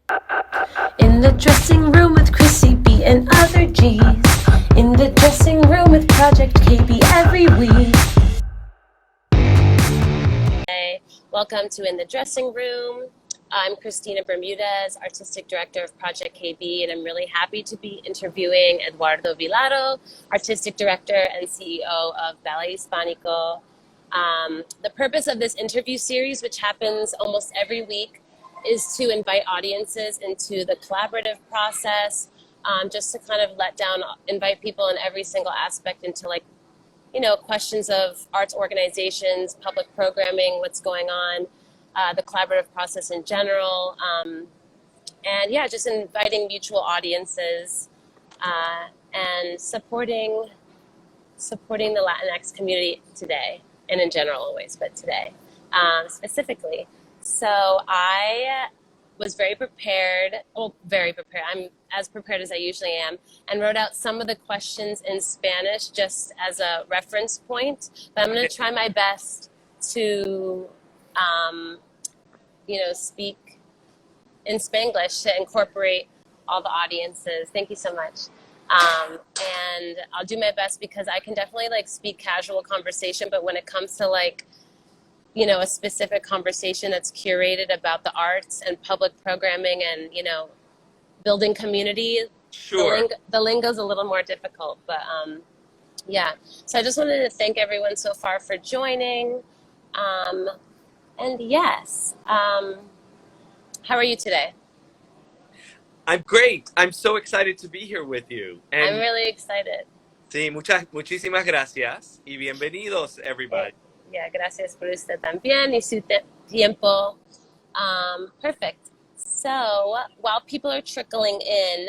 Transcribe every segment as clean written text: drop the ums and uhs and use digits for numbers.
In the dressing room with Chrissy B and other G's. In the dressing room with Project.KB every week. Hey, welcome to In the Dressing Room. I'm Kristina Bermudez, Artistic Director of Project.KB, and I'm really happy to be interviewing Eduardo Vilaro, Artistic Director and CEO of Ballet Hispánico. The purpose of this interview series, which happens almost every week, is to invite audiences into the collaborative process, just to kind of invite people in every single aspect into questions of arts organizations, public programming, what's going on, the collaborative process in general, and yeah, just inviting mutual audiences and supporting the Latinx community today, and in general always, but today specifically. So I was very prepared. I'm as prepared as I usually am, and wrote out some of the questions in Spanish just as a reference point. But I'm going to try my best to, speak in Spanglish to incorporate all the audiences. Thank you so much. And I'll do my best because I can definitely speak casual conversation, but when it comes to a specific conversation that's curated about the arts and public programming and, building community, sure, the lingo's a little more difficult, but yeah. So I just wanted to thank everyone so far for joining. And yes, how are you today? I'm great. I'm so excited to be here with you. And I'm really excited. Sí, muchísimas gracias y bienvenidos, everybody. Yeah, gracias por usted también y su tiempo. Perfect. So while people are trickling in,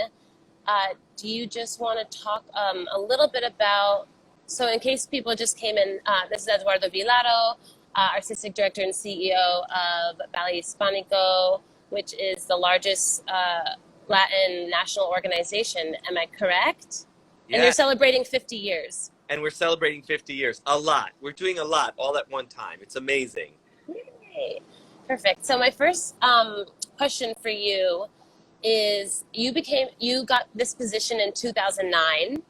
do you just want to talk a little bit about, so in case people just came in, this is Eduardo Vilaro, Artistic Director and CEO of Ballet Hispánico, which is the largest Latin national organization. Am I correct? Yeah. And you're celebrating 50 years. And we're celebrating 50 years. A lot. We're doing a lot all at one time. It's amazing. Yay. Perfect. So my first question for you is, you got this position in 2009,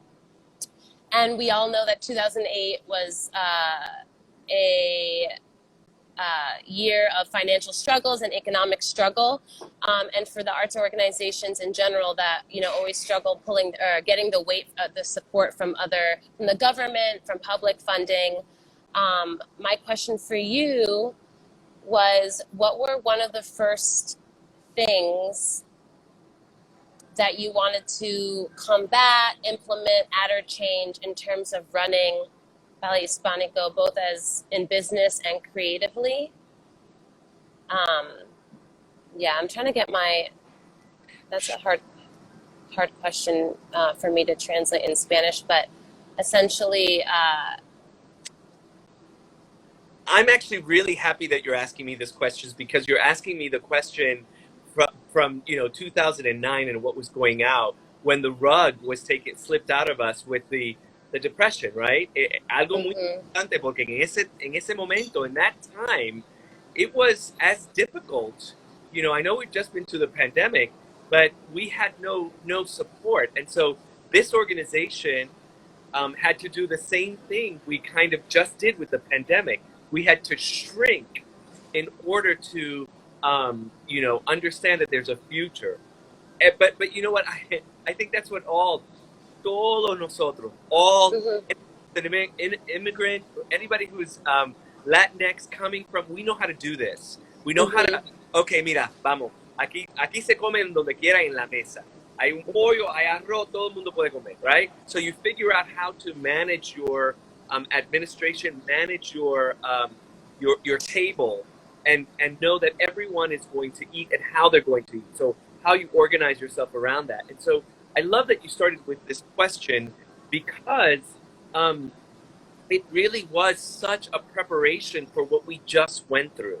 and we all know that 2008 was a year of financial struggles and economic struggle, and for the arts organizations in general that always struggle getting the weight of the support from the government, from public funding. My question for you was, what were one of the first things that you wanted to combat, implement, add, or change in terms of running Ballet Hispánico, both as in business and creatively? Yeah, I'm trying to get that's a hard question for me to translate in Spanish, but essentially, I'm actually really happy that you're asking me this question, because you're asking me the question from 2009 and what was going out when the rug was slipped out of us with the depression, right? Algo muy importante, porque en ese momento, in that time, it was as difficult. I know we've just been to the pandemic, but we had no support. And so this organization had to do the same thing we kind of just did with the pandemic. We had to shrink in order to, understand that there's a future. But you know what? I think that's what todos nosotros, all immigrant, anybody who's Latinx coming from, we know how to do this. We know how to, okay, mira, vamos, aquí se come en donde quiera en la mesa. Hay un pollo, hay arroz, todo el mundo puede comer, right? So you figure out how to manage your administration, manage your table, and know that everyone is going to eat and how they're going to eat. So how you organize yourself around that. And so I love that you started with this question, because it really was such a preparation for what we just went through.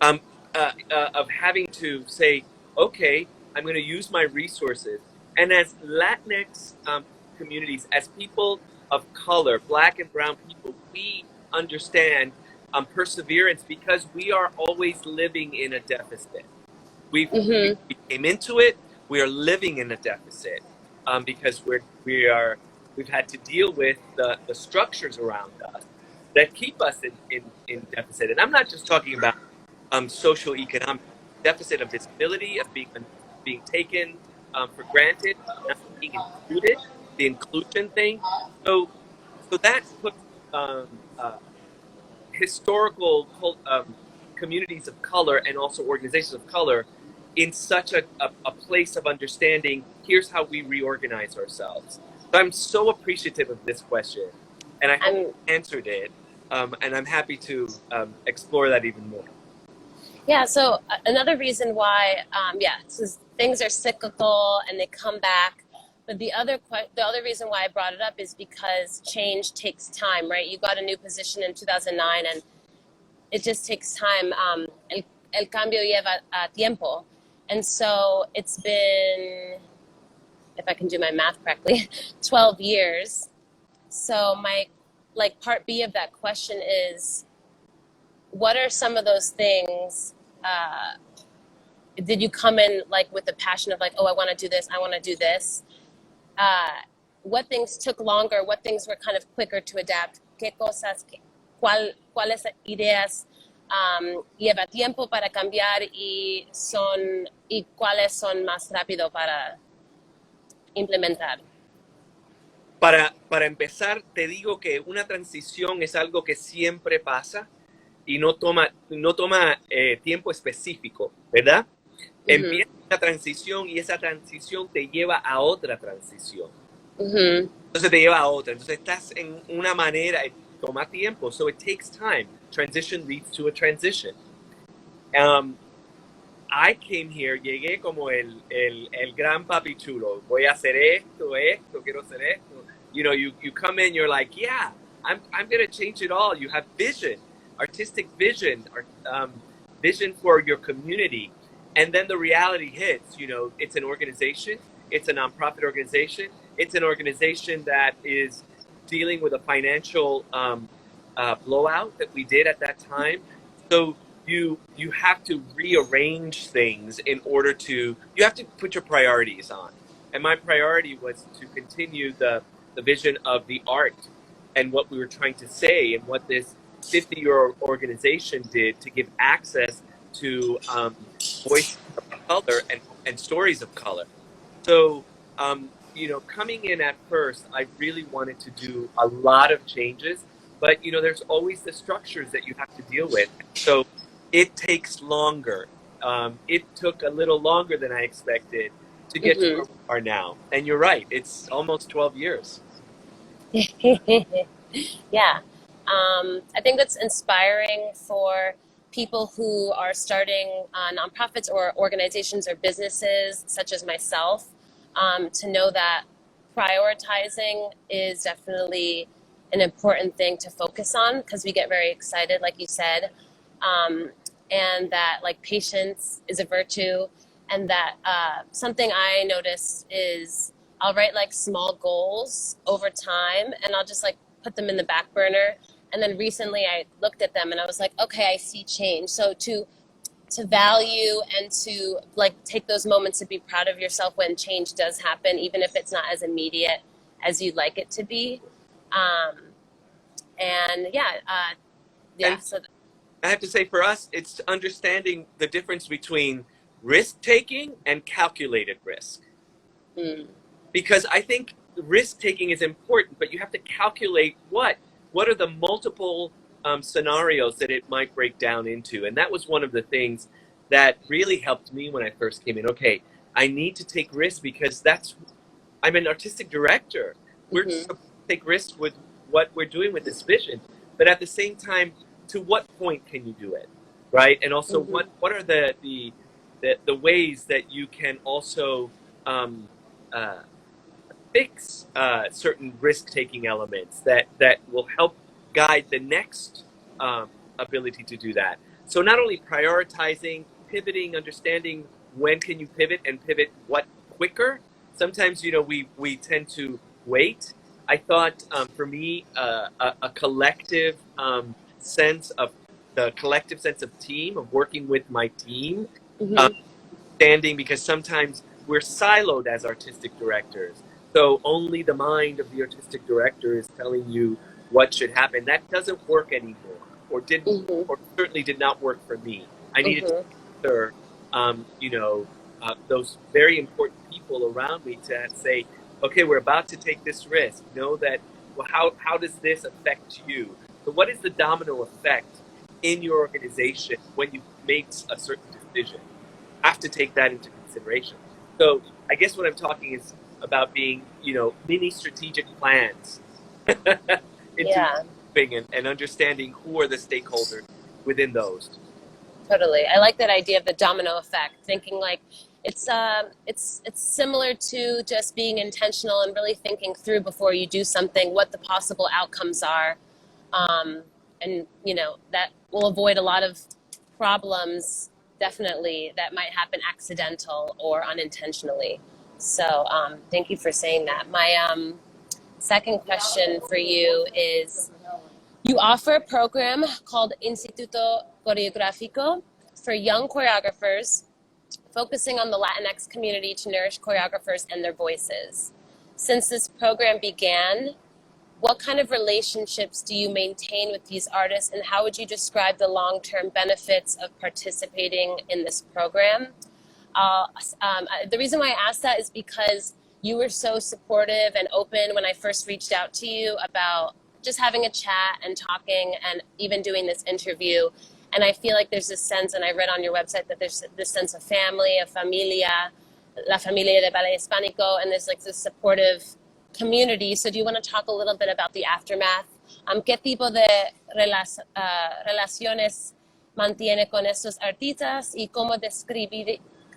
Of having to say, okay, I'm going to use my resources. And as Latinx communities, as people of color, Black and brown people, we understand perseverance, because we are always living in a deficit. We came into it. We are living in a deficit because we've had to deal with the structures around us that keep us in deficit. And I'm not just talking about social economic deficit of visibility, of being taken for granted, not being included, the inclusion thing. So that puts historical communities of color and also organizations of color in such a place of understanding. Here's how we reorganize ourselves. So I'm so appreciative of this question, and I hope I answered it. And I'm happy to explore that even more. Yeah, so another reason why, so things are cyclical and they come back. But the other reason why I brought it up is because change takes time, right? You got a new position in 2009, and it just takes time. El cambio lleva tiempo. And so it's been, if I can do my math correctly, 12 years. So my, part B of that question is, what are some of those things? Did you come in with the passion of oh, I want to do this, I want to do this? What things took longer? What things were kind of quicker to adapt? ¿Qué cosas, cuáles ideas lleva tiempo para cambiar y cuáles son más rápido para implementar? Para empezar, te digo que una transición es algo que siempre pasa y no toma tiempo específico, ¿verdad? Empieza una transición y esa transición te lleva a otra transición. Entonces te lleva a otra. Entonces estás en una manera, toma tiempo. So it takes time. Transition leads to a transition. I came here, llegué como el gran papi chulo. Voy a hacer esto, quiero hacer esto. You know, you come in, you're like, yeah, I'm going to change it all. You have vision, artistic vision, vision for your community. And then the reality hits. You know, it's an organization. It's a nonprofit organization. It's an organization that is dealing with a financial blowout that we did at that time. So you have to rearrange things in order to, you have to put your priorities on. And my priority was to continue the vision of the art and what we were trying to say and what this 50-year organization did to give access to voices of color and stories of color. So, you know, coming in at first, I really wanted to do a lot of changes, but, you know, there's always the structures that you have to deal with. So it takes longer. It took a little longer than I expected to get to where we are now. And you're right, it's almost 12 years. Yeah. I think that's inspiring for people who are starting nonprofits or organizations or businesses, such as myself, to know that prioritizing is definitely an important thing to focus on, because we get very excited, like you said, and that patience is a virtue, and that something I notice is I'll write small goals over time, and I'll just put them in the back burner. And then recently I looked at them and I was like, okay, I see change. So to value and to take those moments to be proud of yourself when change does happen, even if it's not as immediate as you'd like it to be. So I have to say, for us, it's understanding the difference between risk-taking and calculated risk. Because I think risk-taking is important, but you have to calculate what are the multiple scenarios that it might break down into. And that was one of the things that really helped me when I first came in. Okay, I need to take risks because I'm an artistic director. We're supposed to take risks with what we're doing with this vision. But at the same time, to what point can you do it, right? And also, what are the ways that you can also fix certain risk-taking elements that will help guide the next ability to do that. So not only prioritizing, pivoting, understanding when can you pivot and pivot what quicker. Sometimes, you know, we tend to wait. I thought for me, a collective sense of team, of working with my team, understanding, because sometimes we're siloed as artistic directors. So only the mind of the artistic director is telling you what should happen. That doesn't work anymore, or didn't, Mm-hmm. or certainly did not work for me. I needed to Mm-hmm. gather, you know, those very important people around me to say, okay, we're about to take this risk. Know that, well, how does this affect you? So what is the domino effect in your organization when you make a certain decision? Have to take that into consideration. So I guess what I'm talking is about being, you know, mini strategic plans into Yeah. and understanding who are the stakeholders within those. Totally. I like that idea of the domino effect, thinking like it's similar to just being intentional and really thinking through before you do something what the possible outcomes are. And you know, that will avoid a lot of problems definitely that might happen accidental or unintentionally. So thank you for saying that. My second question for you is, you offer a program called Instituto Coreográfico for young choreographers, focusing on the Latinx community to nourish choreographers and their voices. Since this program began, what kind of relationships do you maintain with these artists, and how would you describe the long-term benefits of participating in this program? The reason why I asked that is because you were so supportive and open when I first reached out to you about just having a chat and talking and even doing this interview. And I feel like there's this sense, and I read on your website that there's this sense of family, of familia, la familia de Ballet Hispánico, and there's like this supportive community. So do you want to talk a little bit about the aftermath? ¿Qué tipo de relaciones mantiene con estos artistas y cómo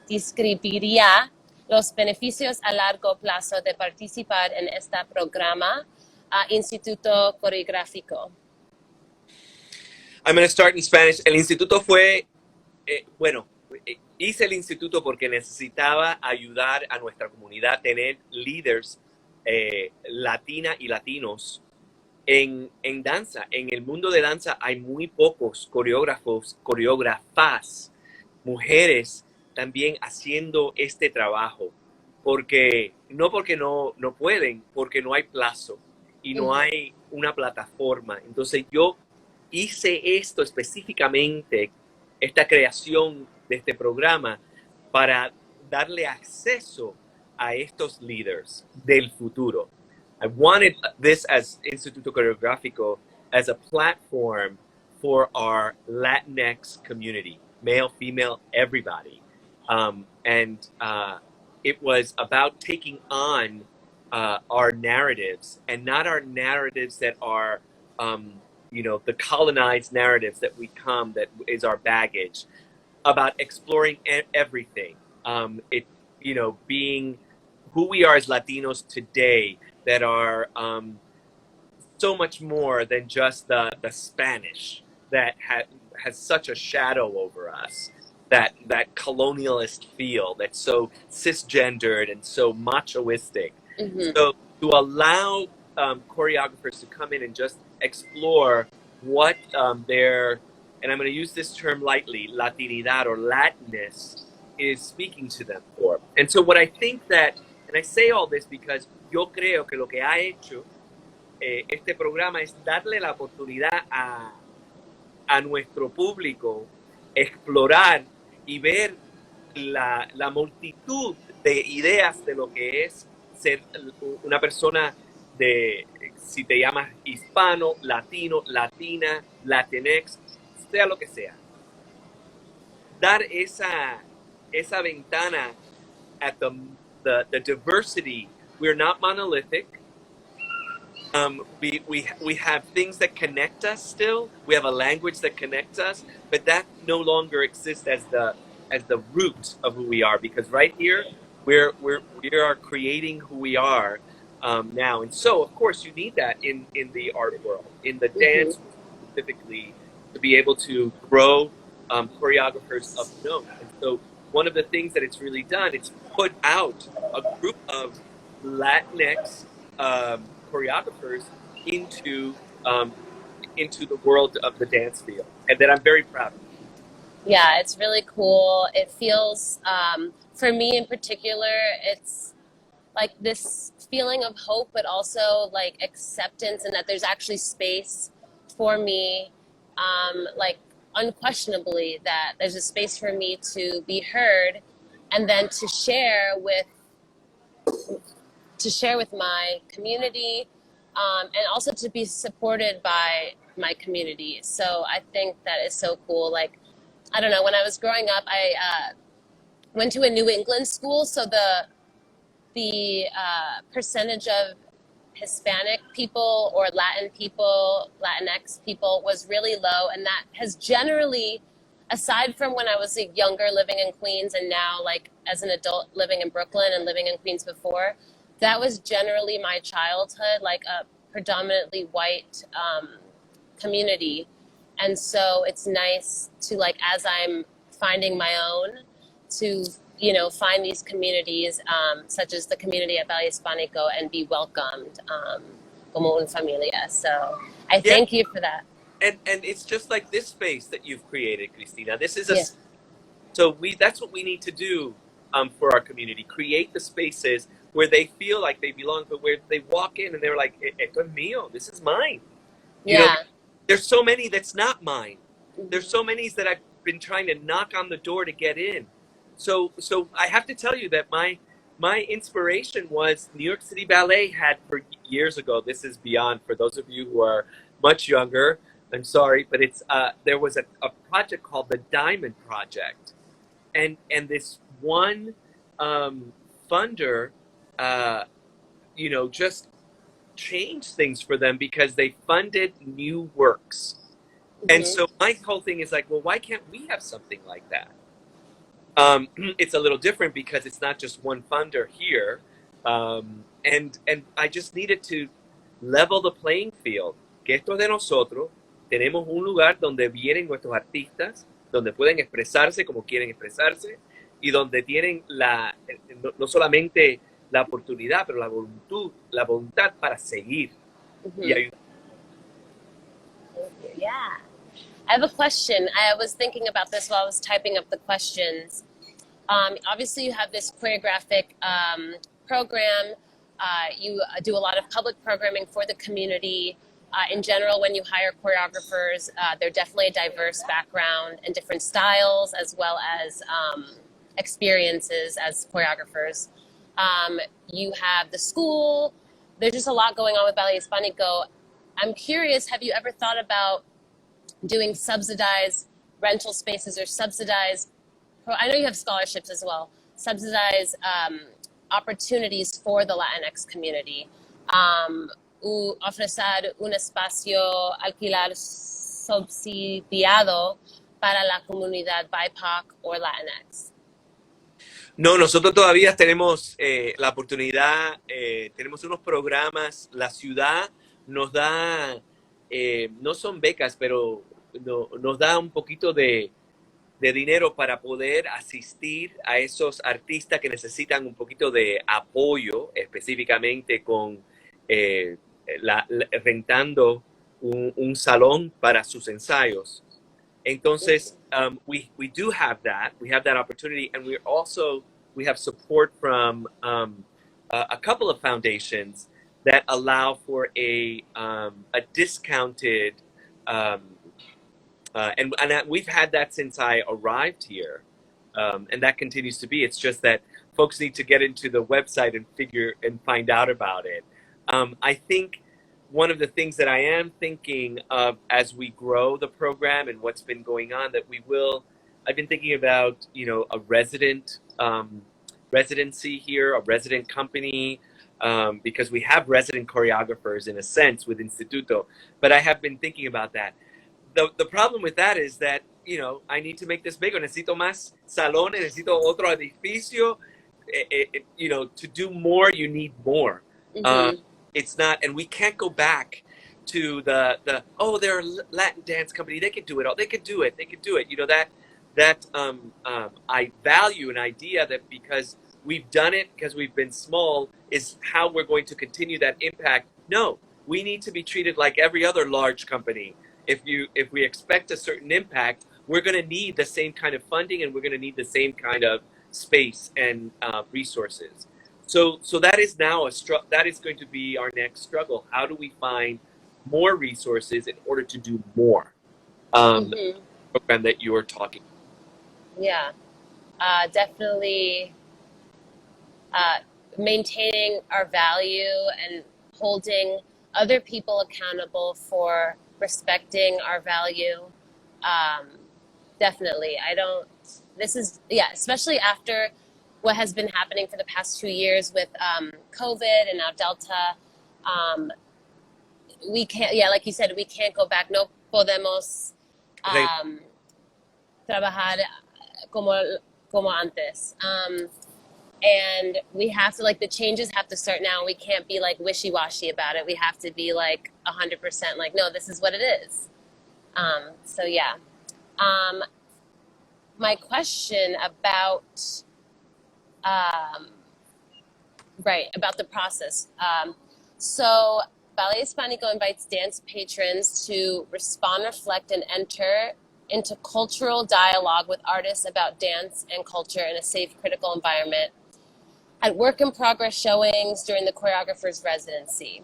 describiría los beneficios a largo plazo de participar en este programa Instituto Coreográfico? I'm going to start in Spanish. El instituto fue, bueno, hice el instituto porque necesitaba ayudar a nuestra comunidad a tener líderes latina y latinos en danza. En el mundo de danza hay muy pocos coreógrafos, coreógrafas, mujeres también haciendo este trabajo. Porque no pueden, porque no hay plazo y no hay una plataforma. Entonces yo hice esto específicamente, esta creación de este programa, para darle acceso a estos líderes del futuro. I wanted this as Instituto Coreográfico as a platform for our Latinx community, male, female, everybody. It was about taking on our narratives, and not our narratives that are, you know, the colonized narratives that we come, that is our baggage, about exploring everything. It, you know, being who we are as Latinos today, that are so much more than just the Spanish that has such a shadow over us, that colonialist feel that's so cisgendered and so machoistic. So to allow choreographers to come in and just explore what their, and I'm going to use this term lightly, Latinidad or Latinness is speaking to them for. And so what I think that, and I say all this because yo creo que lo que ha hecho este programa es darle la oportunidad a nuestro público explorar y ver la multitud de ideas de lo que es ser una persona de, si te llamas hispano, latino, latina, latinex, sea lo que sea. Dar esa ventana at the diversity. We're not monolithic. We have things that connect us still. We have a language that connects us, but that no longer exists as the root of who we are. Because right here, we are creating who we are now. And so, of course, you need that in the art world, in the dance specifically, to be able to grow choreographers of note. And so, one of the things that it's really done, it's put out a group of Latinx choreographers into the world of the dance field, and that I'm very proud of. Yeah, it's really cool. It feels, for me in particular, it's like this feeling of hope, but also like acceptance, and that there's actually space for me, like unquestionably, that there's a space for me to be heard, and then to share with my community, and also to be supported by my community. So I think that is so cool. Like, I don't know, when I was growing up, I went to a New England school, so the percentage of Hispanic people or Latin people, Latinx people was really low. And that has generally, aside from when I was younger living in Queens and now like as an adult living in Brooklyn and living in Queens before, that was generally my childhood, like a predominantly white community. And so it's nice to, like, as I'm finding my own, to find these communities, such as the community at Ballet Hispánico, and be welcomed, como una familia. So I Yeah, thank you for that. and it's just like this space that you've created, Kristina. This is a Yeah. so we that's what we need to do for our community. Create the spaces where they feel like they belong, but where they walk in and they're like, "Esto es mío. This is mine." You know, Yeah. there's so many that's not mine. There's Hmm. so many that I've been trying to knock on the door to get in. So I have to tell you that my inspiration was New York City Ballet had for years ago. This is beyond for those of you who are much younger. I'm sorry, but it's there was a project called the Diamond Project, and this one funder, uh, just changed things for them because they funded new works. And Hmm. so my whole thing is like, well, why can't we have something like that? It's a little different because it's not just one funder here, and I just needed to level the playing field. Que esto es de nosotros. Tenemos un lugar donde vienen nuestros artistas, donde pueden expresarse como quieren expresarse y donde tienen no solamente la oportunidad, pero la voluntad para seguir y Hmm. ayudar. Thank you. Yeah. I have a question. I was thinking about this while I was typing up the questions. Obviously, you have this choreographic program. You do a lot of public programming for the community. In general, when you hire choreographers, they're definitely a diverse background and different styles, as well as experiences as choreographers. You have the school. There's just a lot going on with Ballet Hispánico. I'm curious, have you ever thought about doing subsidized rental spaces or subsidized, I know you have scholarships as well, subsidized opportunities for the Latinx community? Ofrecer un espacio alquilar subsidiado para la comunidad BIPOC or Latinx. No, nosotros todavía tenemos la oportunidad, tenemos unos programas, la ciudad nos da, no son becas, pero nos da un poquito de dinero para poder asistir a esos artistas que necesitan un poquito de apoyo, específicamente con eh, rentando un salón para sus ensayos. Entonces, we do have that. We have that opportunity, and we have support from a couple of foundations that allow for a discounted um, and we've had that since I arrived here, and that continues to be. It's just that folks need to get into the website and find out about it. I think one of the things that I am thinking of as we grow the program and what's been going on, that we will. I've been thinking about a residency here, a resident company. Because we have resident choreographers in a sense with Instituto, but I have been thinking about that. The problem with that is that I need to make this bigger. Necesito más salones, necesito otro edificio. To do more, you need more. Uh, Mm-hmm. it's not, and we can't go back to the oh, they're a Latin dance company. They could do it. Oh, they could do it. They could do it. I value an idea that because we've done it, because we've been small, is how we're going to continue that impact. No, we need to be treated like every other large company. If we expect a certain impact, we're going to need the same kind of funding, and we're going to need the same kind of space and resources. So that is now that is going to be our next struggle. How do we find more resources in order to do more? Mm-hmm. Program that you were talking. Yeah, definitely maintaining our value and holding other people accountable for respecting our value. Definitely. This is, yeah, especially after what has been happening for the past 2 years with COVID and now Delta. We can't, yeah, like you said, we can't go back. No podemos trabajar como antes. And we have to, like, the changes have to start now. We can't be like wishy-washy about it. We have to be like 100% like, no, this is what it is. So yeah. My question about about the process. So Ballet Hispánico invites dance patrons to respond, reflect, and enter into cultural dialogue with artists about dance and culture in a safe, critical environment at work-in-progress showings during the choreographer's residency.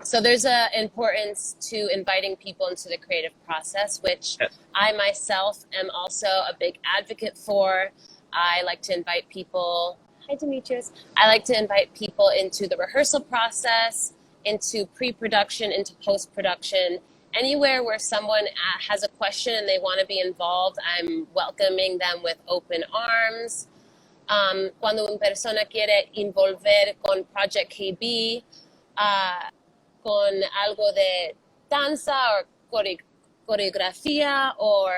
So there's an importance to inviting people into the creative process, which I myself am also a big advocate for. I like to invite people, hi Demetrius, I like to invite people into the rehearsal process, into pre-production, into post-production, anywhere where someone has a question and they want to be involved. I'm welcoming them with open arms. Cuando una persona quiere envolver con Project.KB, con algo de danza o coreografía o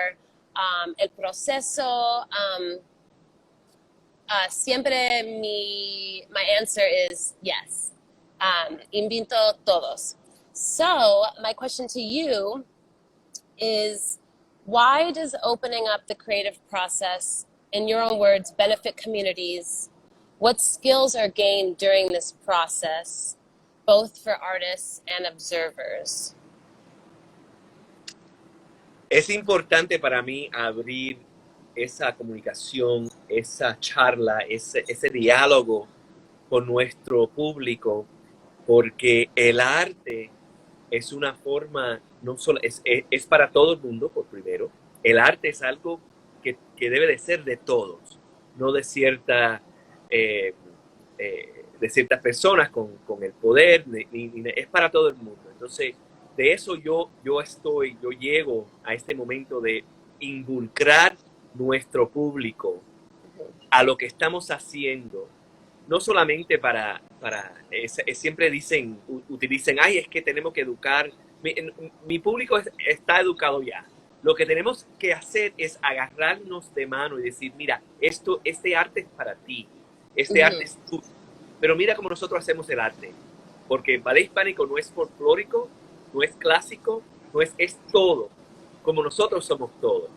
el proceso, siempre my answer is yes. Invito todos. So my question to you is, why does opening up the creative process, in your own words, benefit communities? What skills are gained during this process, both for artists and observers? Es importante para mí abrir esa comunicación, esa charla, ese diálogo con nuestro público, porque el arte es una forma, no solo es para todo el mundo, por primero. El arte es algo que debe de ser de todos, no de ciertas personas con el poder, es para todo el mundo. Entonces, de eso yo llego a este momento de involucrar nuestro público a lo que estamos haciendo, no solamente siempre utilizan, ay, es que tenemos que educar. Mi público está educado ya. Lo que tenemos que hacer es agarrarnos de mano y decir, mira, este arte es para ti, este arte es tuyo. Pero mira cómo nosotros hacemos el arte, porque el ballet hispánico no es folclórico, no es clásico, es todo, como nosotros somos todos.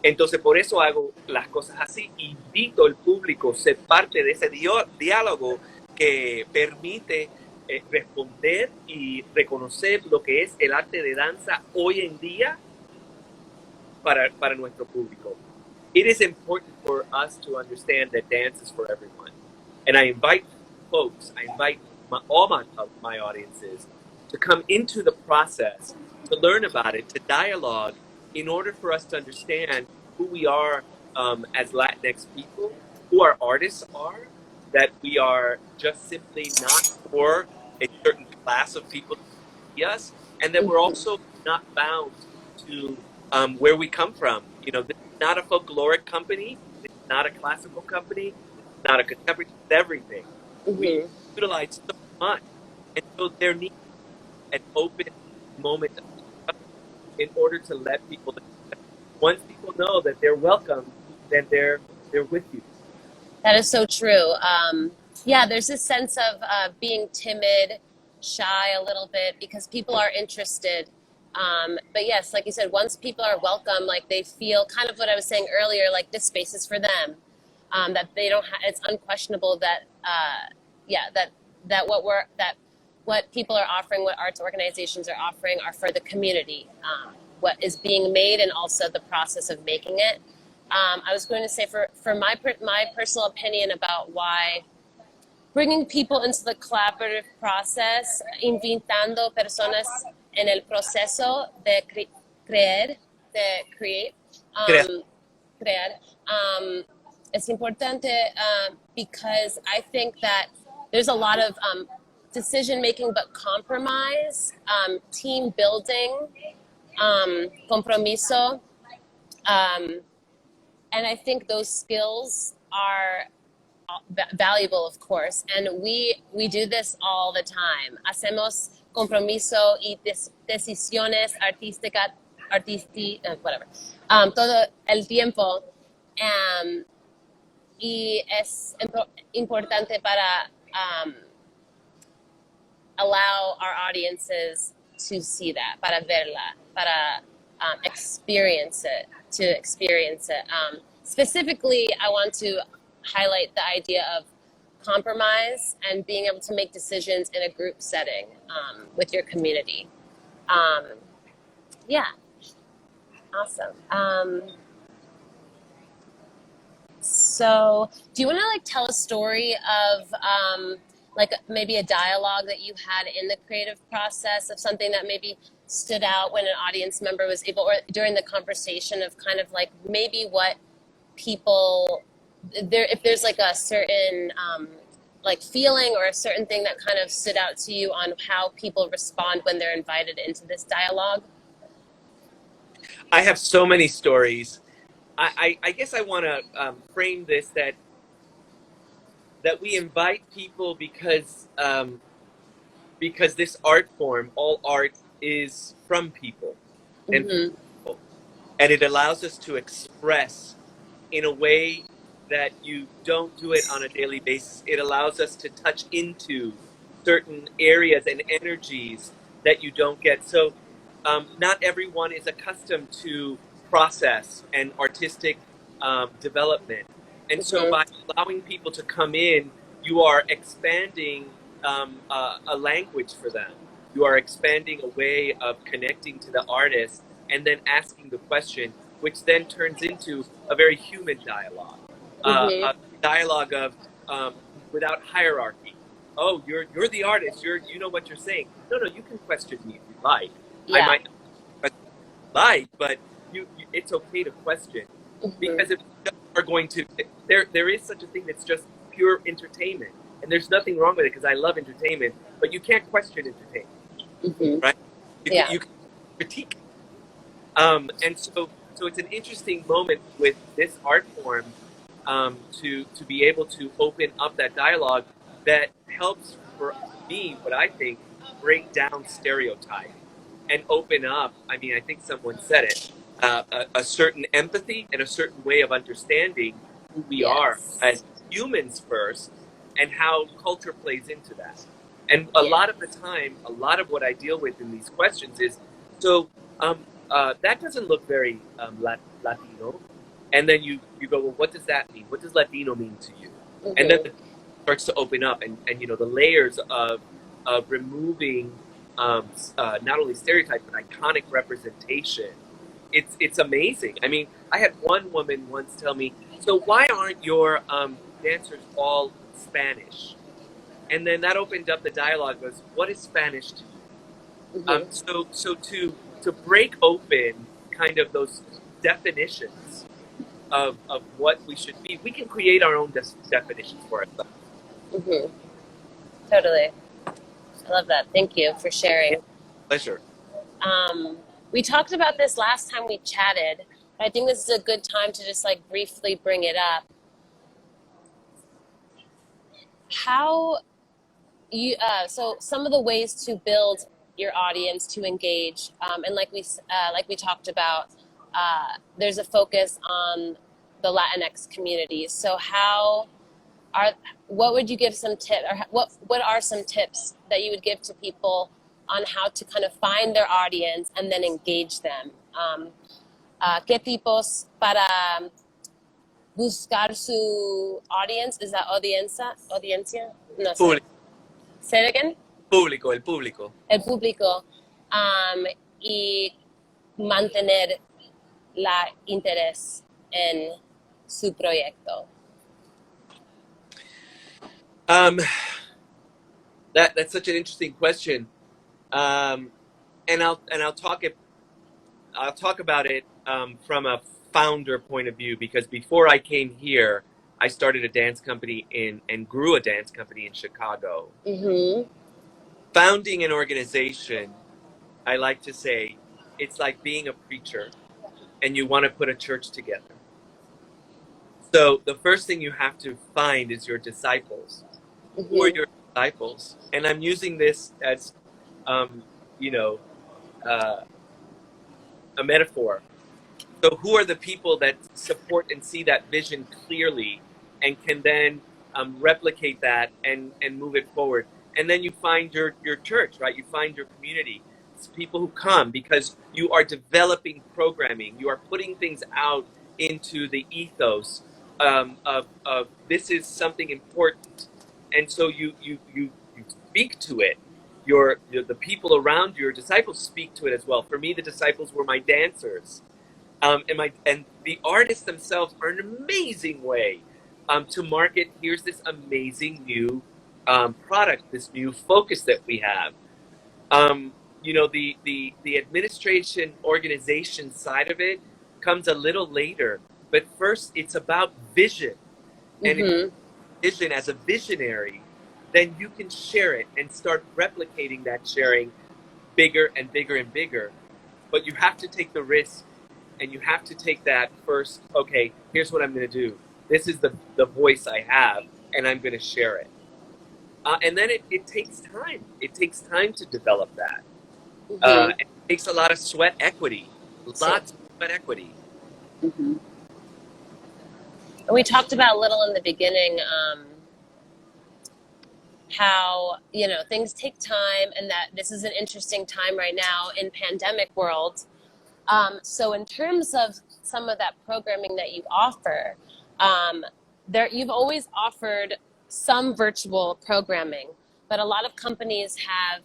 Entonces, por eso hago las cosas así. Invito al público a ser parte de ese diálogo que permite responder y reconocer lo que es el arte de danza hoy en día para nuestro público. It is important for us to understand that dance is for everyone. And I invite folks, all my audiences to come into the process, to learn about it, to dialogue, in order for us to understand who we are as Latinx people, who our artists are, that we are just simply not for a certain class of people to see us, and that we're also not bound to where we come from. You know, this is not a folkloric company, this is not a classical company, this is not a contemporary, it's everything. We utilize so much, and so there needs an open moment in order to let people know. Once people know that they're welcome, then they're with you. That is so true. Yeah, there's this sense of being timid, shy a little bit, because people are interested. But yes, like you said, once people are welcome, like they feel kind of what I was saying earlier, like this space is for them. That they don't it's unquestionable that what people are offering, what arts organizations are offering, are for the community. what is being made and also the process of making it. I was going to say for my personal opinion about why bringing people into the collaborative process, invitando personas en el proceso de crear, Crea- crear, it's importante because I think that there's a lot of decision making, but compromise, team building, compromiso, and I think those skills are valuable, of course, and we do this all the time. Hacemos compromiso y decisiones whatever, todo el tiempo, y es importante para allow our audiences to see that, para verla, para experience it. Specifically, I want to highlight the idea of compromise and being able to make decisions in a group setting with your community. Yeah, awesome. So do you want to tell a story of maybe a dialogue that you had in the creative process, of something that maybe stood out when an audience member was able, or during the conversation, of kind of maybe what people if there's a certain feeling or a certain thing that kind of stood out to you on how people respond when they're invited into this dialogue? I have so many stories. I guess I want to frame this that we invite people because this art form, all art, is from people, and it allows us to express in a way that you don't do it on a daily basis. It allows us to touch into certain areas and energies that you don't get. So not everyone is accustomed to process and artistic development. And so by allowing people to come in, you are expanding a language for them. You are expanding a way of connecting to the artist and then asking the question, which then turns into a very human dialogue. A dialogue of without hierarchy. Oh, you're the artist. You know what you're saying. No, you can question me if you like. Yeah. I might not like, but it's okay to question, because if you are going to, there is such a thing that's just pure entertainment, and there's nothing wrong with it, because I love entertainment. But you can't question entertainment, right? You can critique. And so it's an interesting moment with this art form to be able to open up that dialogue that helps, for me, what I think, break down stereotype and open up, I think someone said it, a certain empathy and a certain way of understanding who we are as humans first, and how culture plays into that. And a lot of the time, a lot of what I deal with in these questions is, so that doesn't look very Latino. And then you go, well, what does that mean? What does Latino mean to you? And then it starts to open up, and the layers of removing not only stereotype, but iconic representation. It's amazing. I had one woman once tell me, so why aren't your dancers all Spanish? And then that opened up the dialogue, was, what is Spanish to you? So to break open kind of those definitions of what we should be, we can create our own definitions for ourselves. Totally. I love that. Thank you for sharing. Pleasure. We talked about this last time we chatted, but I think this is a good time to just briefly bring it up. How you so some of the ways to build your audience to engage, and like we talked about, there's a focus on the Latinx community. So what would you give some tips, or what are some tips that you would give to people on how to kind of find their audience and then engage them? ¿Qué tipos para buscar su audience? Is that audiencia? No sé. Público. Say it again? El público. El público. Y mantener la interés en su proyecto? That's such an interesting question, and I'll talk about it from a founder point of view, because before I came here, I started a dance company and grew a dance company in Chicago. Mm-hmm. Founding an organization, I like to say, it's like being a preacher and you want to put a church together. So the first thing you have to find is your disciples. Who are Mm-hmm. your disciples? And I'm using this as, um, you know, uh, a metaphor. So who are the people that support and see that vision clearly and can then replicate that and move it forward? And then you find your church, right? You find your community. It's people who come because you are developing programming. You are putting things out into the ethos of this is something important. And so you speak to it. The people around you, your disciples speak to it as well. For me, the disciples were my dancers. And the artists themselves are an amazing way to market. Here's this amazing new product, this new focus that we have. The administration organization side of it comes a little later, but first it's about vision. And if Mm-hmm. you have vision as a visionary, then you can share it and start replicating that sharing bigger and bigger and bigger. But you have to take the risk, and you have to take that first, okay, here's what I'm going to do. This is the voice I have, and I'm going to share it. And then it takes time. It takes time to develop that. Mm-hmm. It takes a lot of sweat equity, Sí. lots of sweat equity. Mm-hmm. And we talked about a little in the beginning how, things take time and that this is an interesting time right now in pandemic world. So in terms of some of that programming that you offer, you've always offered some virtual programming, but a lot of companies have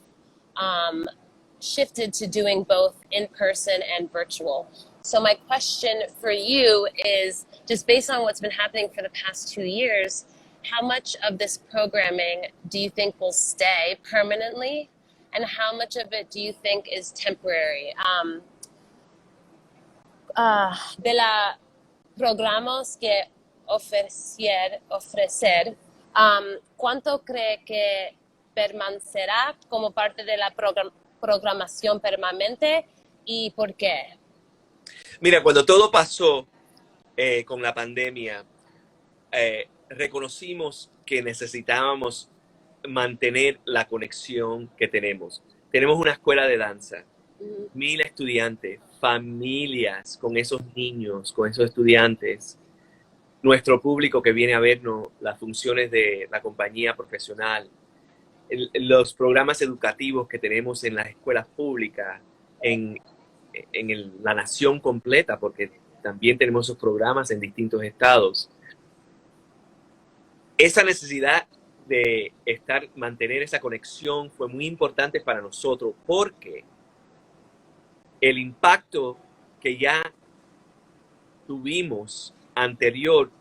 shifted to doing both in person and virtual. So my question for you is, just based on what's been happening for the past 2 years, how much of this programming do you think will stay permanently, and how much of it do you think is temporary? De la programas que ofrecer, ¿cuánto cree que permanecerá como parte de la programación permanente y por qué? Mira, cuando todo pasó con la pandemia, reconocimos que necesitábamos mantener la conexión que tenemos. Tenemos una escuela de danza, 1,000 estudiantes, familias con esos niños, con esos estudiantes, nuestro público que viene a vernos, las funciones de la compañía profesional, los programas educativos que tenemos en las escuelas públicas, en la nación completa, porque también tenemos esos programas en distintos estados. Esa necesidad de mantener esa conexión fue muy importante para nosotros, porque el impacto que ya tuvimos anterior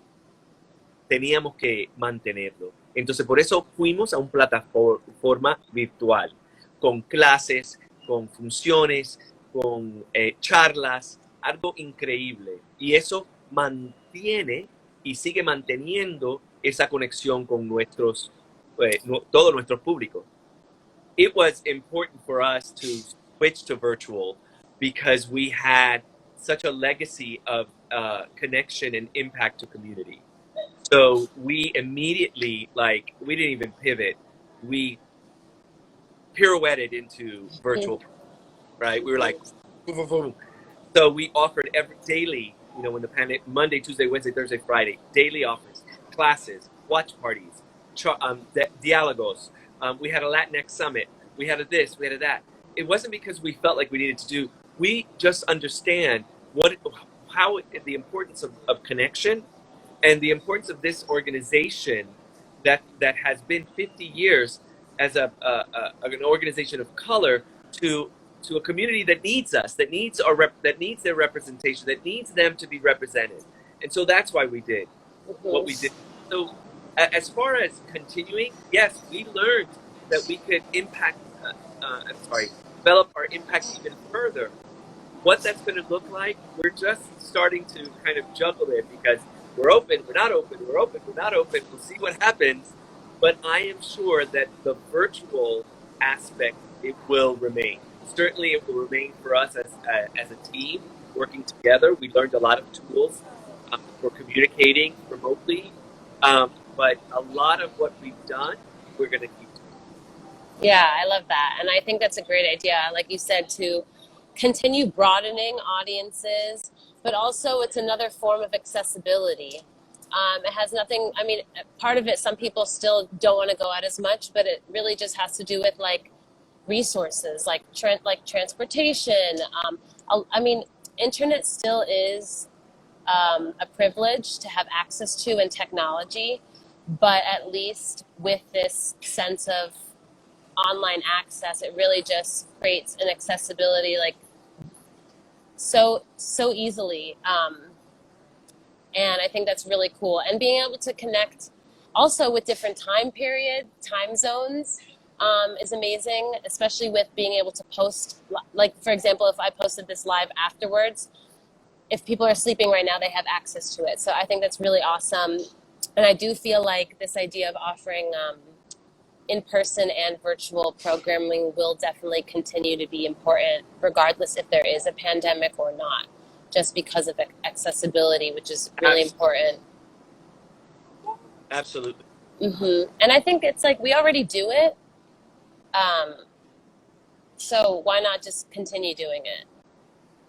teníamos que mantenerlo. Entonces, por eso fuimos a una plataforma virtual, con clases, con funciones, con charlas, algo increíble. Y eso mantiene y sigue manteniendo esa conexión con todo nuestro público. It was important for us to switch to virtual because we had such a legacy of connection and impact to community. So we immediately, we didn't even pivot. We pirouetted into virtual, right? We were like, boom, boom, boom. So we offered daily, when the pandemic, Monday, Tuesday, Wednesday, Thursday, Friday, daily offers, classes, watch parties, dialogos. We had a Latinx summit. We had a this, we had a that. It wasn't because we felt like we needed to do. We just understand how the importance of connection and the importance of this organization that has been 50 years as an organization of color to to a community that needs us, that needs that needs their representation, that needs them to be represented. And so that's why we did what we did. So as far as continuing, yes, we learned that we could develop our impact even further. What that's going to look like, we're just starting to kind of juggle it, because we're open, we're not open, we're open, we're not open. We'll see what happens. But I am sure that the virtual aspect, it will remain. Certainly it will remain for us as a team working together. We learned a lot of tools for communicating remotely. But a lot of what we've done, we're going to keep doing. Yeah, I love that. And I think that's a great idea. Like you said, to continue broadening audiences, but also it's another form of accessibility. It has nothing, I mean, part of it, some people still don't want to go out as much, but it really just has to do with like resources, like transportation. I mean, internet still is a privilege to have access to, and technology, but at least with this sense of online access, it really just creates an accessibility like so easily, and I think that's really cool. And being able to connect also with different time zones, is amazing, especially with being able to post, like for example, if I posted this live afterwards, if people are sleeping right now, they have access to it. So I think that's really awesome. And I do feel like this idea of offering in-person and virtual programming will definitely continue to be important, regardless if there is a pandemic or not, just because of accessibility, which is really important. Absolutely. And I think it's like we already do it. So why not just continue doing it?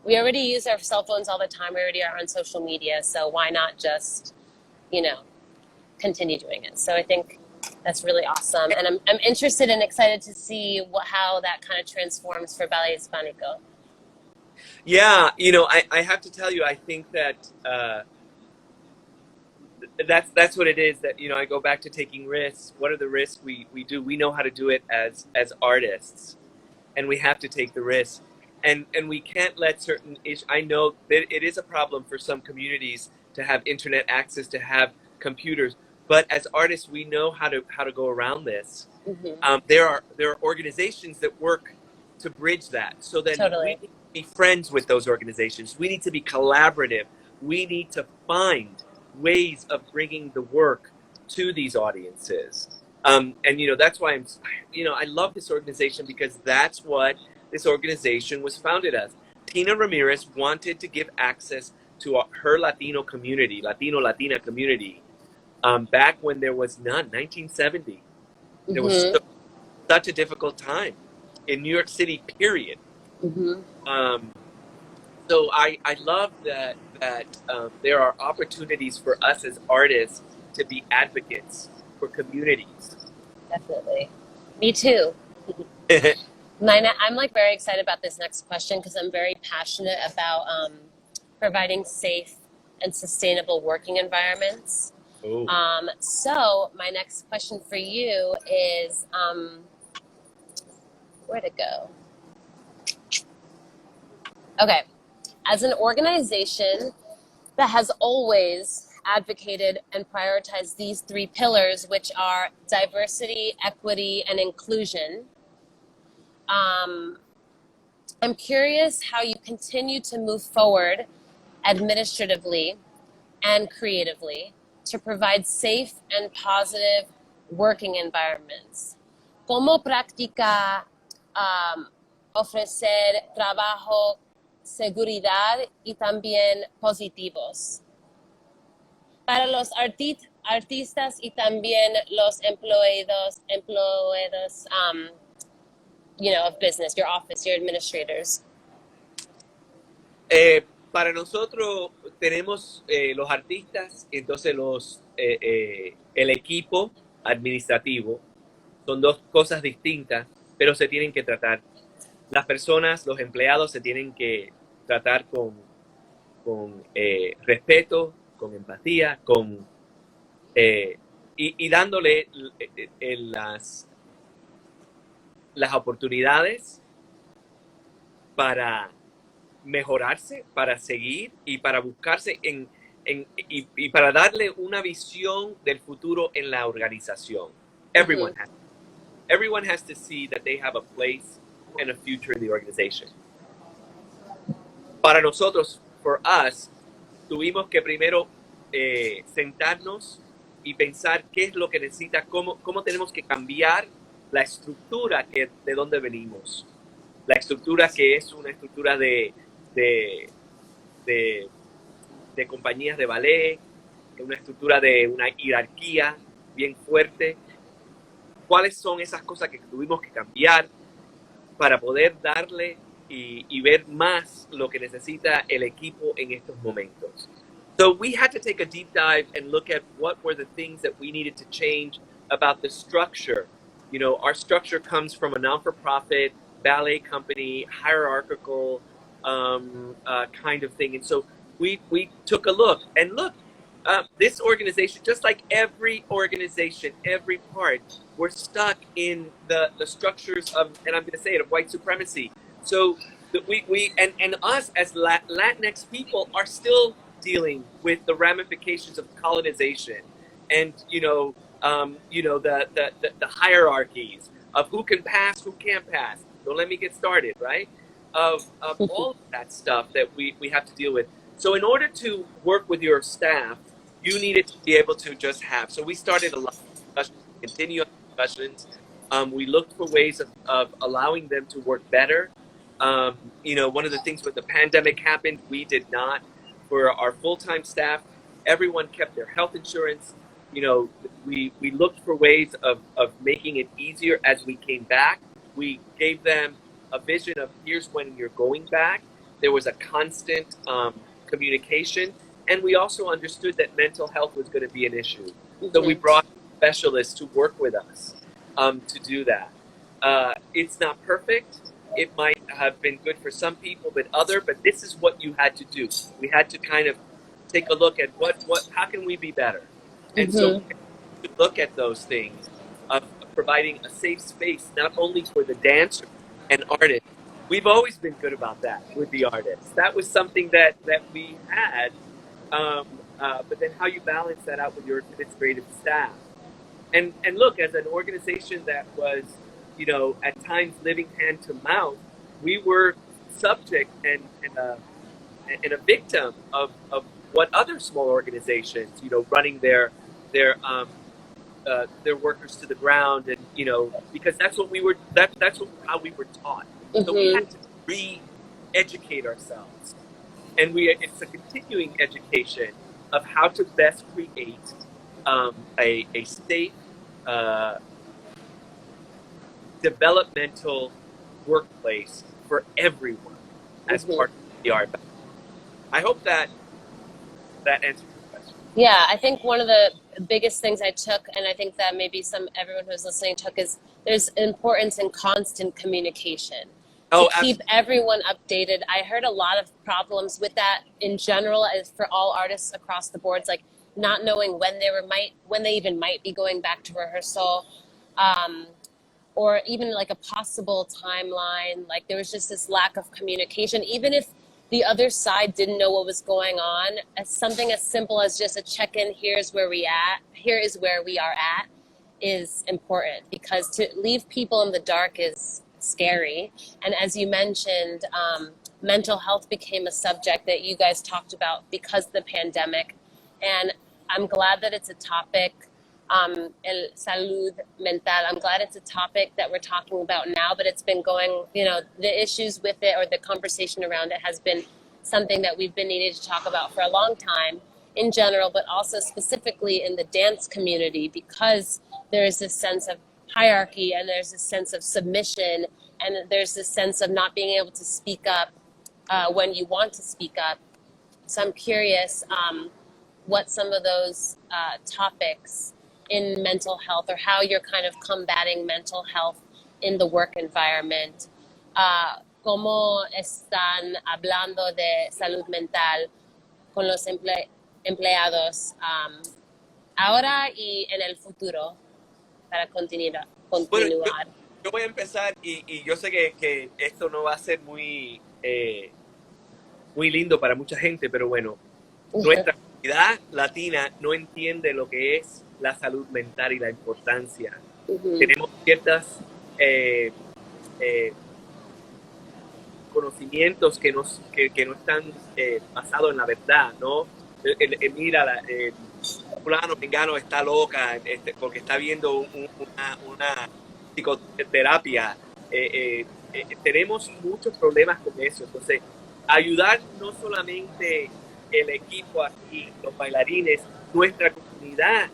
We already use our cell phones all the time. We already are on social media. So why not just, continue doing it? So I think that's really awesome. And I'm interested and excited to see how that kind of transforms for Ballet Hispánico. Yeah, I have to tell you, I think that that's what it is. That I go back to taking risks. What are the risks we do? We know how to do it as artists, and we have to take the risk. And we can't let certain issues. I know that it is a problem for some communities to have internet access, to have computers. But as artists, we know how to go around this. There are organizations that work to bridge that. So then Totally. we need to be friends with those organizations. We need to be collaborative. We need to find ways of bringing the work to these audiences. And that's why I love this organization, because that's what this organization was founded as. Tina Ramirez wanted to give access to her Latino community, Latina community, back when there was none, 1970. There was such a difficult time in New York City, period. So I love that there are opportunities for us as artists to be advocates for communities. Definitely. Me too. Nina, I'm like very excited about this next question, because I'm very passionate about providing safe and sustainable working environments. So my next question for you is, where'd it go? Okay. As an organization that has always advocated and prioritized these three pillars, which are diversity, equity, and inclusion, I'm curious how you continue to move forward administratively and creatively to provide safe and positive working environments. ¿Cómo practica ofrecer trabajo, seguridad y también positivos para los artistas y también los employees of business, your office, your administrators? Para nosotros tenemos los artistas, entonces el equipo administrativo, son dos cosas distintas, pero se tienen que tratar. Las personas, los empleados, se tienen que tratar con respeto, con empatía, y dándole las oportunidades para mejorarse, para seguir y para buscarse y para darle una visión del futuro en la organización. Mhm. Everyone has to see that they have a place and a future in the organization. Para nosotros, for us, tuvimos que primero sentarnos y pensar qué es lo que necesita, cómo tenemos que cambiar la estructura de donde venimos. La estructura que es una estructura de, de compañías de ballet, una estructura de una jerarquía bien fuerte. ¿Cuáles son esas cosas que tuvimos que cambiar para poder darle y ver más lo que necesita el equipo en estos momentos? So we had to take a deep dive and look at what were the things that we needed to change about the structure. You know, our structure comes from a non-for-profit ballet company, hierarchical kind of thing. And so we took a look. And look, this organization, just like every organization, every part, we're stuck in the structures of, and I'm going to say it, of white supremacy. So and us as Latinx people are still dealing with the ramifications of colonization, and the hierarchies of who can pass, who can't pass. Don't let me get started, right? Of all of that stuff that we have to deal with. So in order to work with your staff, you needed to be able to just have. So we started a lot of discussions, continue discussions. We looked for ways of allowing them to work better. One of the things when the pandemic happened, we did not. For our full-time staff, everyone kept their health insurance. We looked for ways of making it easier as we came back. We gave them a vision of here's when you're going back. There was a constant communication. And we also understood that mental health was going to be an issue. So we brought specialists to work with us to do that. It's not perfect. It might have been good for some people, but this is what you had to do. We had to kind of take a look at how can we be better? And so we had to look at those things of providing a safe space, not only for the dancers and artists. We've always been good about that with the artists. That was something that we had. But then how you balance that out with your administrative staff. And look, as an organization that was, at times living hand to mouth, we were subject and a victim of what other small organizations, running their workers to the ground, and because that's what we were how we were taught. So we had to re-educate ourselves. And it's a continuing education of how to best create a safe, developmental workplace for everyone as part of the art. I hope that answers your question. Yeah, I think one of the biggest things I took, and I think that maybe everyone who's listening took, is there's importance in constant communication. To keep everyone updated. I heard a lot of problems with that in general, as for all artists across the boards, like not knowing when they even might be going back to rehearsal, or even like a possible timeline. Like there was just this lack of communication, even if the other side didn't know what was going on. Something as simple as just a check-in, here is where we are at, is important, because to leave people in the dark is scary. And as you mentioned, mental health became a subject that you guys talked about because of the pandemic. And I'm glad that it's a topic, el salud mental. I'm glad it's a topic that we're talking about now, but it's been going, the issues with it or the conversation around it has been something that we've been needing to talk about for a long time in general, but also specifically in the dance community, because there is this sense of hierarchy, and there's this sense of submission, and there's this sense of not being able to speak up when you want to speak up. So I'm curious what some of those topics in mental health, or how you're kind of combating mental health in the work environment. ¿Cómo están hablando de salud mental con los empleados ahora y en el futuro? Para continuar. Bueno, yo voy a empezar, y yo sé que esto no va a ser muy eh, muy lindo para mucha gente, pero bueno, nuestra comunidad latina no entiende lo que es la salud mental y la importancia. Tenemos ciertas eh, eh, conocimientos que no están basados en la verdad, ¿no? Mira, fulano, mengano está loca porque está viendo una psicoterapia. Tenemos muchos problemas con eso. Entonces, ayudar no solamente el equipo aquí, los bailarines, nuestra comunidad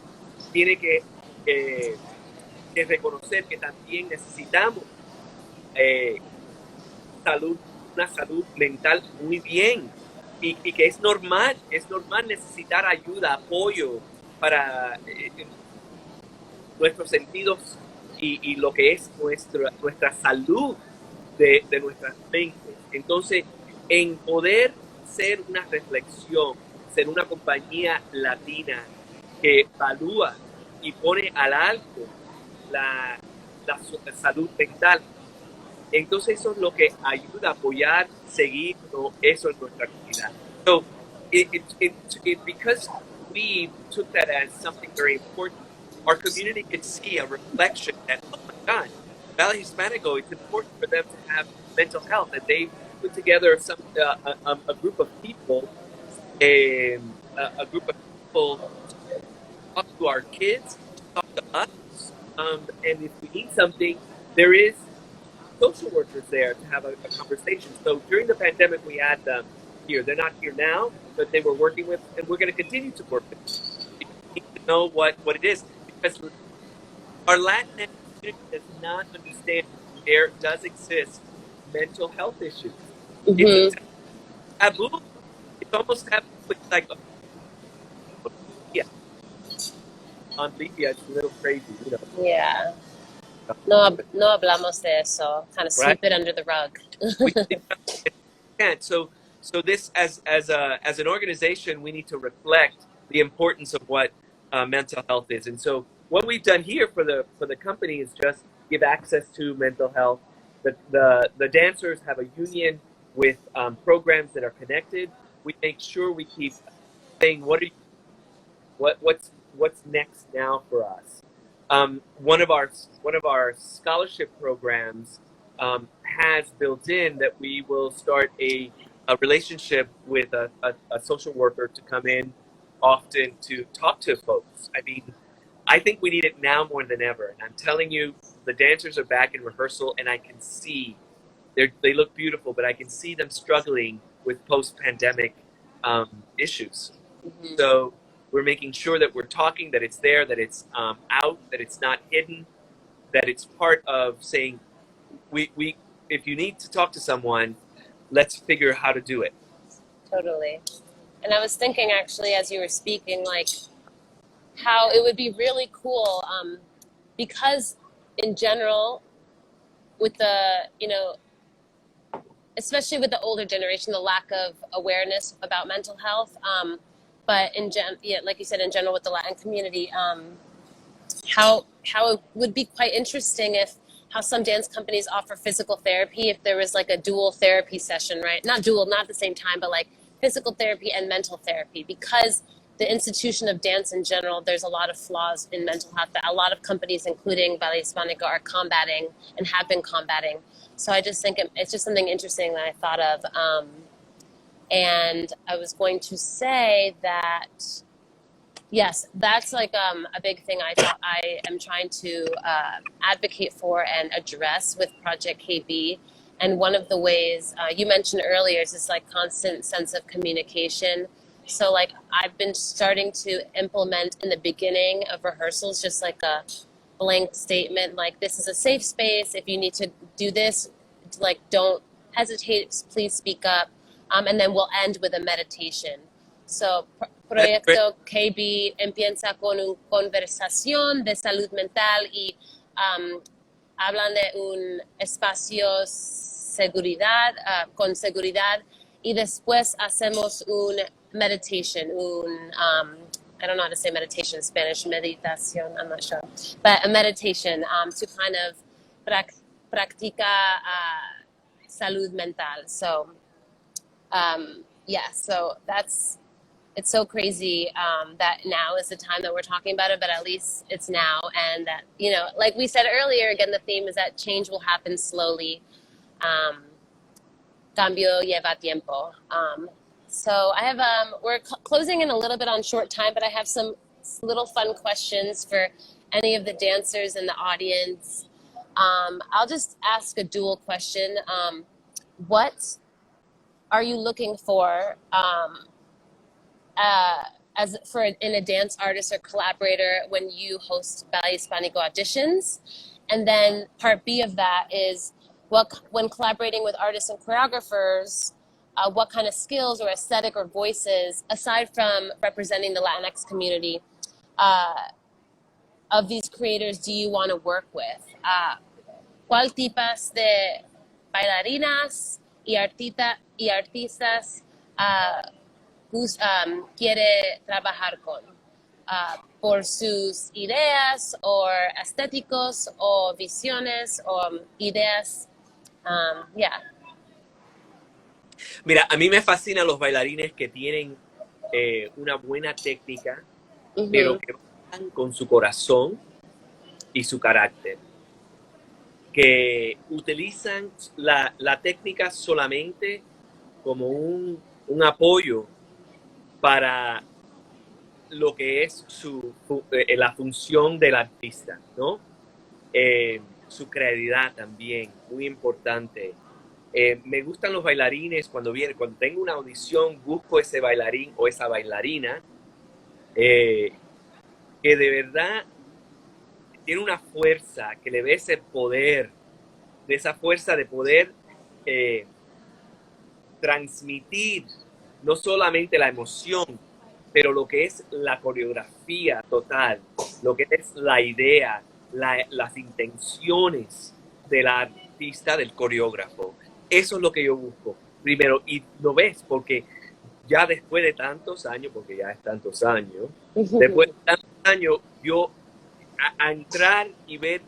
tiene que reconocer que también necesitamos eh, salud, una salud mental muy bien y que es normal necesitar ayuda, apoyo para nuestros sentidos y lo que es nuestra salud de nuestras mentes. Entonces, en poder ser una reflexión, ser una compañía latina que evalúa y pone al alto la, la salud mental, entonces eso es lo que ayuda a apoyar, seguir, ¿no? Eso en nuestra comunidad. So, because we took that as something very important, our community could see a reflection that, oh my God, Ballet Hispánico, it's important for them to have mental health. And they put together a group of people, a group of people to talk to our kids, talk to us. And if we need something, there is social workers there to have a conversation. So during the pandemic, we had them here. They're not here now, but they were working with, and we're going to continue to work with them. You need to know what it is, because our Latinx community does not understand there does exist mental health issues. It's a taboo. It's almost taboo. It's like, yeah, on Libya, it's a little crazy, you know. Yeah. No, no hablamos de eso. Kind of sweep it under the rug. We can't. So this as an organization, we need to reflect the importance of what mental health is. And so what we've done here for the company is just give access to mental health. The dancers have a union with programs that are connected. We make sure we keep saying what's next now for us. One of our scholarship programs has built in that we will start a relationship with a social worker to come in often to talk to folks. I mean, I think we need it now more than ever. And I'm telling you, the dancers are back in rehearsal, and I can see they look beautiful, but I can see them struggling with post-pandemic issues. So we're making sure that we're talking, that it's there, that it's out, that it's not hidden, that it's part of saying, we if you need to talk to someone, let's figure how to do it. Totally. And I was thinking, actually, as you were speaking, like how it would be really cool because in general, with the, especially with the older generation, the lack of awareness about mental health. But like you said, in general with the Latin community, how it would be quite interesting how some dance companies offer physical therapy if there was like a dual therapy session, right? Not dual, not at the same time, but like physical therapy and mental therapy, because the institution of dance in general, there's a lot of flaws in mental health that a lot of companies, including Ballet Hispánico, are combating and have been combating. So I just think it's just something interesting that I thought of. And I was going to say that, yes, that's like a big thing I am trying to advocate for and address with Project.KB. And one of the ways you mentioned earlier is this like constant sense of communication. So like I've been starting to implement in the beginning of rehearsals just like a blank statement, like this is a safe space. If you need to do this, like don't hesitate, please speak up. And then we'll end with a meditation. So Project.KB empieza con una conversación de salud mental y hablan de un espacio con seguridad, y después hacemos un meditation, I don't know how to say meditation in Spanish, meditación, I'm not sure, but a meditation to kind of practica salud mental. So Yeah, so it's so crazy that now is the time that we're talking about it, but at least it's now. And that, like we said earlier, again, the theme is that change will happen slowly. Um, Cambio lleva tiempo. So I have, we're closing in a little bit on short time, but I have some little fun questions for any of the dancers in the audience. I'll just ask a dual question. What are you looking for in a dance artist or collaborator when you host Ballet Hispánico auditions? And then part B of that is when collaborating with artists and choreographers, what kind of skills or aesthetic or voices, aside from representing the Latinx community, uh, of these creators do you want to work with? ¿Cuál tipas de bailarinas y artistas quiere trabajar con? Por sus ideas o estéticos o visiones o ideas. Yeah. Mira, a mí me fascinan los bailarines que tienen una buena técnica, pero Mm-hmm. que bailan con su corazón y su carácter, que utilizan la técnica solamente como un apoyo para lo que es la función del artista, ¿no? Su creatividad también, muy importante. Me gustan los bailarines cuando tengo una audición, busco ese bailarín o esa bailarina que de verdad tiene una fuerza, que le ve ese poder, de esa fuerza de poder transmitir no solamente la emoción, pero lo que es la coreografía total, lo que es la idea, las intenciones del artista, del coreógrafo. Eso es lo que yo busco. Primero, y lo ves, porque ya después de tantos años, porque ya es tantos años, después de tantos años, yo a entrar y ver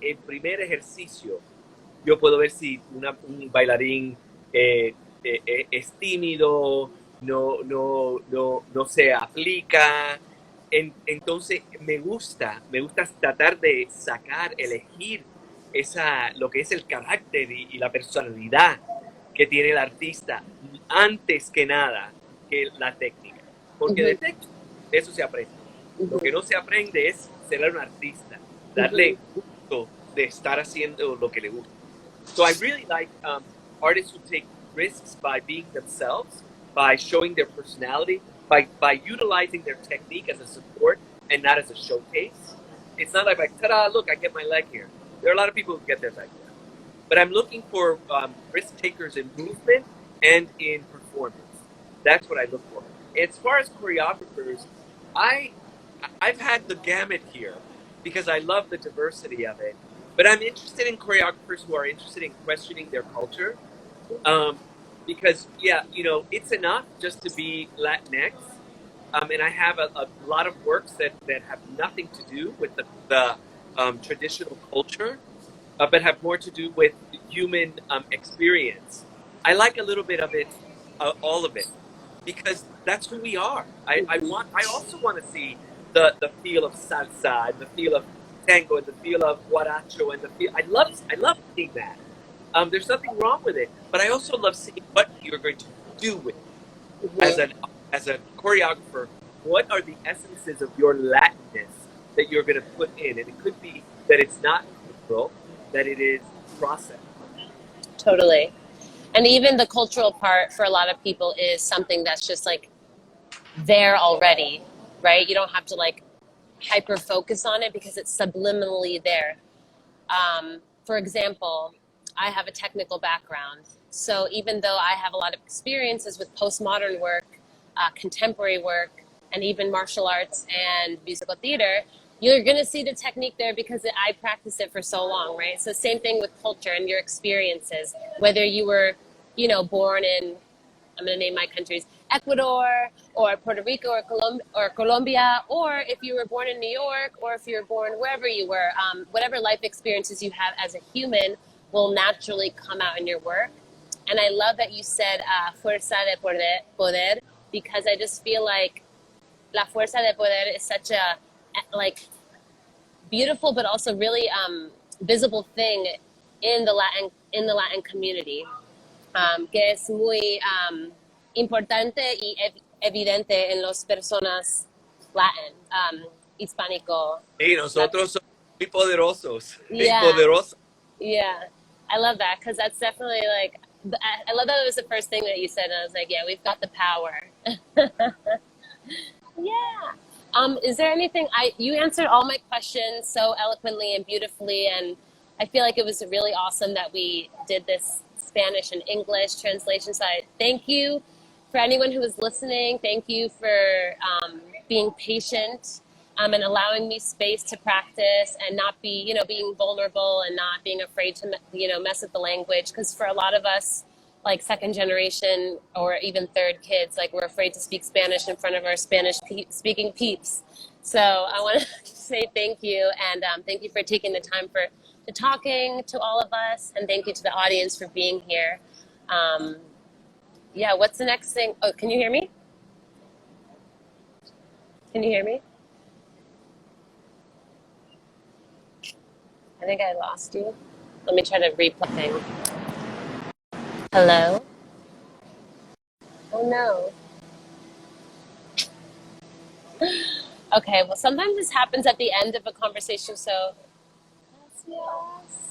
el primer ejercicio, yo puedo ver si un bailarín es tímido, no se aplica. Entonces me gusta tratar de elegir lo que es el carácter y la personalidad que tiene el artista antes que nada que la técnica. Porque de técnica eso se aprende. Lo que no se aprende es ser un artista, darle gusto de estar haciendo lo que le gusta. So I really like artists who take risks by being themselves, by showing their personality, by utilizing their technique as a support and not as a showcase. It's not like, ta-da, look, I get my leg here. There are a lot of people who get their leg here. But I'm looking for risk takers in movement and in performance. That's what I look for. As far as choreographers, I've had the gamut here because I love the diversity of it. But I'm interested in choreographers who are interested in questioning their culture. Because, yeah, it's enough just to be Latinx. And I have a lot of works that have nothing to do with the traditional culture, but have more to do with human experience. I like a little bit of it, all of it, because that's who we are. I also want to see the feel of salsa and the feel of tango and the feel of guaracho and the feel. I love seeing that. There's nothing wrong with it, but I also love seeing what you're going to do with it. As a choreographer. What are the essences of your Latinness that you're going to put in? And it could be that it's not cultural, that it is processed. Totally. And even the cultural part for a lot of people is something that's just like there already, right? You don't have to like hyper focus on it because it's subliminally there. For example, I have a technical background. So even though I have a lot of experiences with postmodern work, contemporary work, and even martial arts and musical theater, you're going to see the technique there because I practiced it for so long, right? So same thing with culture and your experiences, whether you were, born in, I'm going to name my countries, Ecuador or Puerto Rico or Colombia, or if you were born in New York, or if you were born wherever you were, whatever life experiences you have as a human will naturally come out in your work. And I love that you said fuerza de poder, because I just feel like la fuerza de poder is such a like beautiful but also really visible thing in the Latin community, que es muy importante y evidente en las personas Latin, hispánico. Y nosotros somos muy poderosos y Yeah, poderosas. yeah. I love that because that's definitely like, I love that it was the first thing that you said. And I was like, yeah, we've got the power. Yeah. Is there anything you answered all my questions so eloquently and beautifully, and I feel like it was really awesome that we did this Spanish and English translation. So thank you for anyone who was listening. Thank you for being patient, and allowing me space to practice and not be, being vulnerable and not being afraid to, mess with the language. Because for a lot of us, like second generation or even third kids, like we're afraid to speak Spanish in front of our Spanish speaking peeps. So I want to say thank you, and thank you for taking the time to talking to all of us, and thank you to the audience for being here. Yeah, what's the next thing? Oh, can you hear me? Can you hear me? I think I lost you. Let me try to replay thing. Hello? Oh no. Okay, well sometimes this happens at the end of a conversation, so gracias.